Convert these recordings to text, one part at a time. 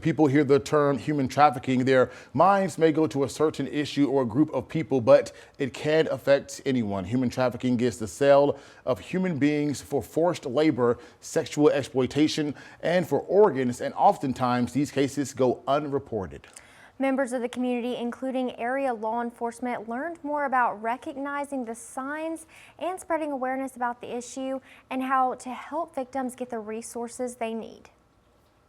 People hear the term human trafficking, their minds may go to a certain issue or a group of people, but it can affect anyone. Human trafficking is the sale of human beings for forced labor, sexual exploitation, and for organs, and oftentimes these cases go unreported. Members of the community, including area law enforcement, learned more about recognizing the signs and spreading awareness about the issue and how to help victims get the resources they need.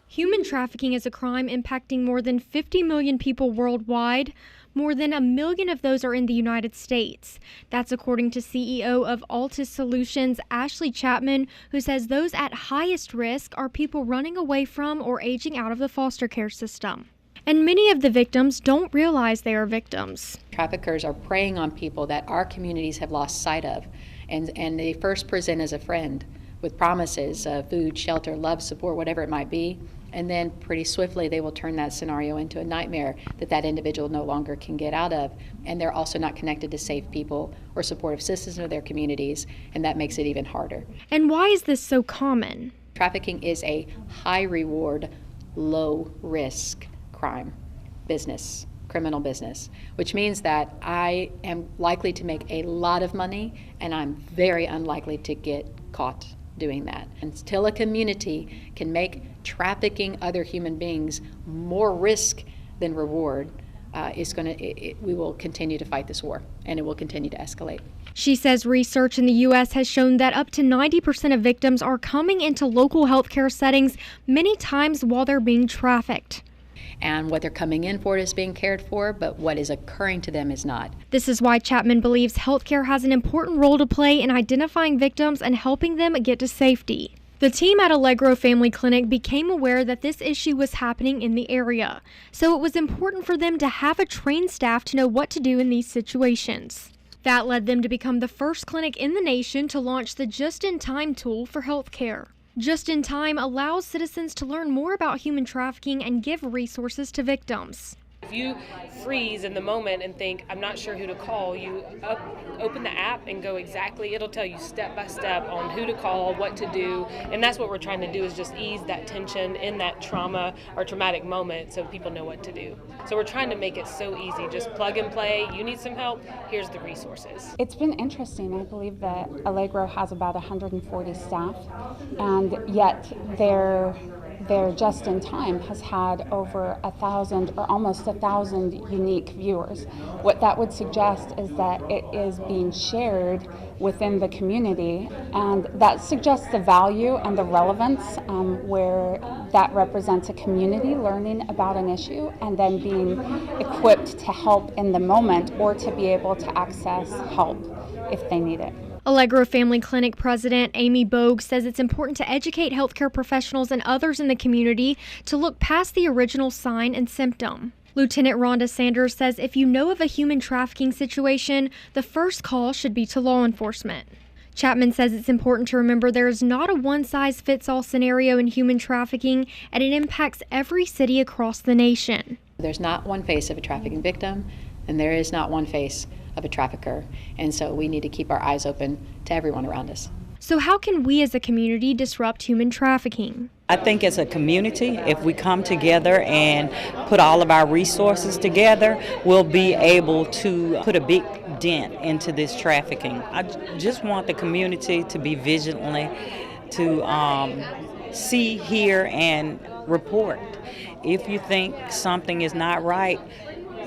Human trafficking is a crime impacting more than 50 million people worldwide. More than 1 million of those are in the United States. That's according to CEO of Altus Solutions, Ashley Chapman, who says those at highest risk are people running away from or aging out of the foster care system. And many of the victims don't realize they are victims. Traffickers are preying on people that our communities have lost sight of, and they first present as a friend with promises of food, shelter, love, support, whatever it might be. And then pretty swiftly they will turn that scenario into a nightmare that individual no longer can get out of. And they're also not connected to safe people or supportive systems of their communities, and that makes it even harder. And why is this so common? Trafficking is a high reward, low risk crime business, criminal business, which means that I am likely to make a lot of money and I'm very unlikely to get caught doing that. Until a community can make trafficking other human beings more risk than reward, we will continue to fight this war, and it will continue to escalate. She says research in the U.S. has shown that up to 90% of victims are coming into local healthcare settings many times while they're being trafficked. And what they're coming in for is being cared for, but what is occurring to them is not. This is why Chapman believes healthcare has an important role to play in identifying victims and helping them get to safety. The team at Allegro Family Clinic became aware that this issue was happening in the area, so it was important for them to have a trained staff to know what to do in these situations. That led them to become the first clinic in the nation to launch the Just-in-Time tool for healthcare. Just in Time allows citizens to learn more about human trafficking and give resources to victims. If you freeze in the moment and think, I'm not sure who to call, you open the app and go it'll tell you step by step on who to call, what to do, and that's what we're trying to do, is just ease that tension in that trauma or traumatic moment so people know what to do. So we're trying to make it so easy, just plug and play. You need some help, here's the resources. It's been interesting. I believe that Allegro has about 140 staff, and yet their Just in Time has had over 1,000 or almost 1,000 unique viewers. What that would suggest is that it is being shared within the community, and that suggests the value and the relevance where that represents a community learning about an issue and then being equipped to help in the moment or to be able to access help if they need it. Allegro Family Clinic President Amy Bogue says it's important to educate healthcare professionals and others in the community to look past the original sign and symptom. Lieutenant Rhonda Sanders says if you know of a human trafficking situation, the first call should be to law enforcement. Chapman says it's important to remember there is not a one-size-fits-all scenario in human trafficking, and it impacts every city across the nation. There's not one face of a trafficking victim, and there is not one face of a trafficker, and so we need to keep our eyes open to everyone around us. So how can we as a community disrupt human trafficking? I think as a community, if we come together and put all of our resources together, we'll be able to put a big dent into this trafficking. I just want the community to be vigilant, to see, hear, and report. If you think something is not right,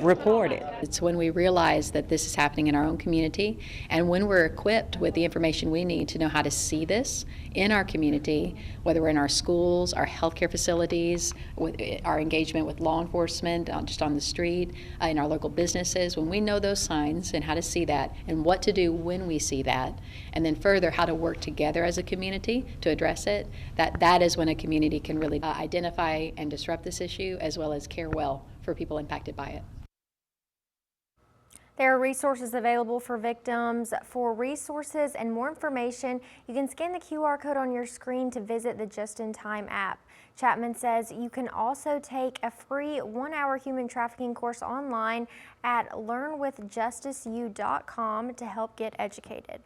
report it. It's when we realize that this is happening in our own community, and when we're equipped with the information we need to know how to see this in our community, whether we're in our schools, our healthcare facilities, with our engagement with law enforcement, just on the street, in our local businesses, when we know those signs and how to see that and what to do when we see that, and then further how to work together as a community to address it, that is when a community can really identify and disrupt this issue as well as care well for people impacted by it. There are resources available for victims. For resources and more information, you can scan the QR code on your screen to visit the Just in Time app. Chapman says you can also take a free 1-hour human trafficking course online at learnwithjusticeu.com to help get educated.